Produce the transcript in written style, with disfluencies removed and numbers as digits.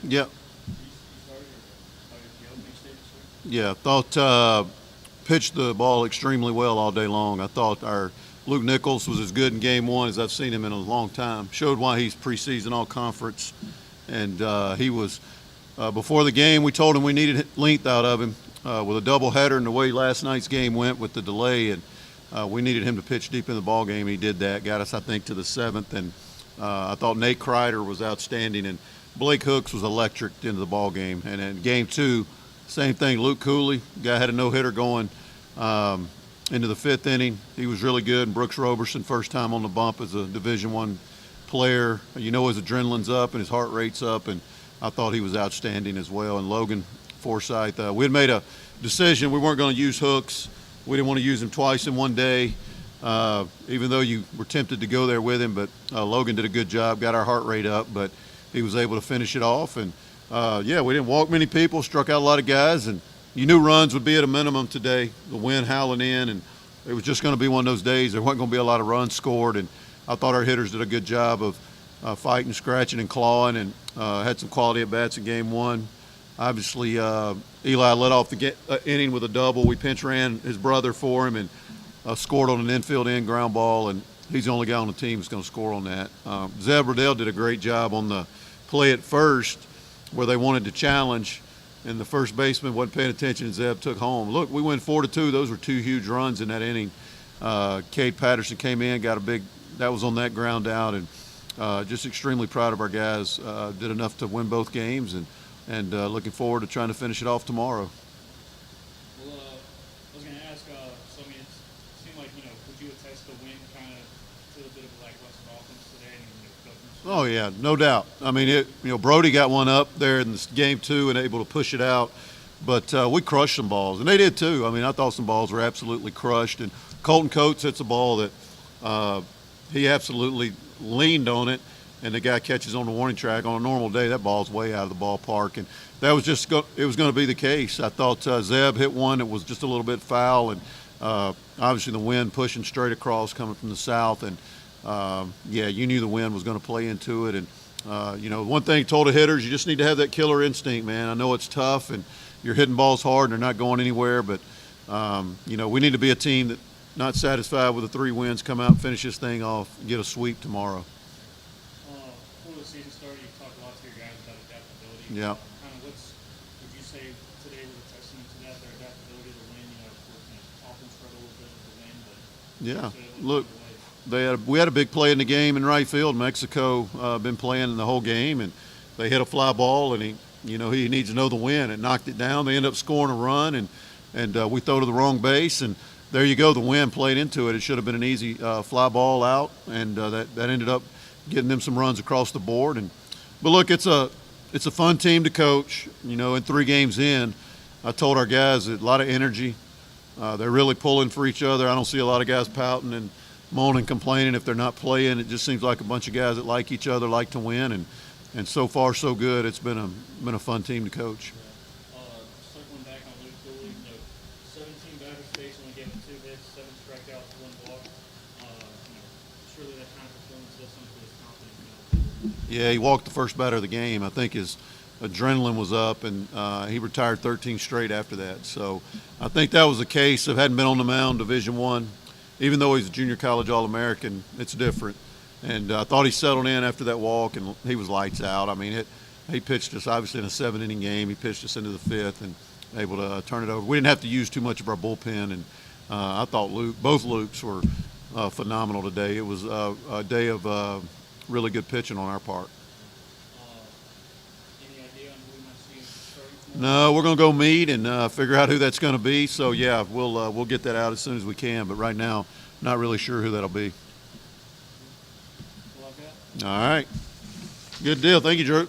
Yeah. Yeah, thought pitched the ball extremely well all day long. I thought our Luke Nichols was as good in game one as I've seen him in a long time. Showed why he's preseason all conference. And he was, before the game, we told him we needed length out of him with a doubleheader and the way last night's game went with the delay. And we needed him to pitch deep in the ball game. He did that, got us, I think, to the seventh. And I thought Nate Kreider was outstanding. And Blake Hooks was electric into the ball game. And in game two, same thing. Luke Cooley, guy had a no-hitter going into the fifth inning. He was really good. And Brooks Roberson, first time on the bump as a Division I player. You know his adrenaline's up and his heart rate's up, and I thought he was outstanding as well. And Logan Forsythe, we had made a decision. We weren't going to use Hooks. We didn't want to use him twice in one day, even though you were tempted to go there with him. But Logan did a good job, got our heart rate up, but he was able to finish it off. And yeah, we didn't walk many people, struck out a lot of guys, and you knew runs would be at a minimum today. The wind howling in, and it was just going to be one of those days. There wasn't going to be a lot of runs scored, and I thought our hitters did a good job of fighting, scratching, and clawing, and had some quality at bats in game one. Obviously, Eli led off the inning with a double. We pinch ran his brother for him and scored on an infield end ground ball, and he's the only guy on the team that's going to score on that. Zeb Riddell did a great job on the play at first where they wanted to challenge, and the first baseman wasn't paying attention, and Zeb took home. Look, we went 4-2. Those were two huge runs in that inning. Cade Patterson came in, got a big – that was on that ground out, and just extremely proud of our guys. Did enough to win both games, and looking forward to trying to finish it off tomorrow. Well, I was going to ask, so I mean, it seemed like, would you attest the win kind of to a bit of a lackluster offense today? Oh, yeah, no doubt. I mean, Brody got one up there in this game two and able to push it out, but we crushed some balls, and they did too. I mean, I thought some balls were absolutely crushed, and Colton Coates hits a ball that he absolutely leaned on it, and the guy catches on the warning track. On a normal day, that ball's way out of the ballpark, and that was just it was going to be the case. I thought Zeb hit one that was just a little bit foul, and obviously the wind pushing straight across coming from the south, and yeah, you knew the wind was going to play into it. And one thing told the hitters, you just need to have that killer instinct, man. I know it's tough, and you're hitting balls hard, and they're not going anywhere, but we need to be a team that not satisfied with the 3 wins, come out and finish this thing off, get a sweep tomorrow. Before the season started, you talked a lot to your guys about adaptability. Yeah. Kind of would you say today was a testament to that, their adaptability to win? Of course, often struggle a little bit with the win, but yeah, look, we had a big play in the game in right field. Mexico been playing the whole game, and they hit a fly ball, and he needs to know the win. It knocked it down. They end up scoring a run, and we throw to the wrong base, and there you go. The wind played into it. It should have been an easy fly ball out, and that ended up getting them some runs across the board. But look, it's a fun team to coach. In 3 games in, I told our guys a lot of energy. They're really pulling for each other. I don't see a lot of guys pouting and moaning, complaining if they're not playing. It just seems like a bunch of guys that like each other, like to win, and so far so good. It's been a fun team to coach. Circling back on Luke Cooley, 17 batters faced, only gave him 2 hits, 7 strikeouts, 1 walk. Surely that kind of performance does something to his confidence. Yeah, he walked the first batter of the game. I think his adrenaline was up, and he retired 13 straight after that. So I think that was the case. If hadn't been on the mound, Division I, even though he's a junior college All-American, it's different. And I thought he settled in after that walk, and he was lights out. I mean, he pitched us obviously in a 7-inning game. He pitched us into the 5th and able to turn it over. We didn't have to use too much of our bullpen, and I thought both Lukes were phenomenal today. It was a day of really good pitching on our part. Any idea on who we might see starting? No, we're going to go meet and figure out who that's going to be. So, yeah, we'll get that out as soon as we can. But right now, not really sure who that'll be. All right. Good deal. Thank you, Drew.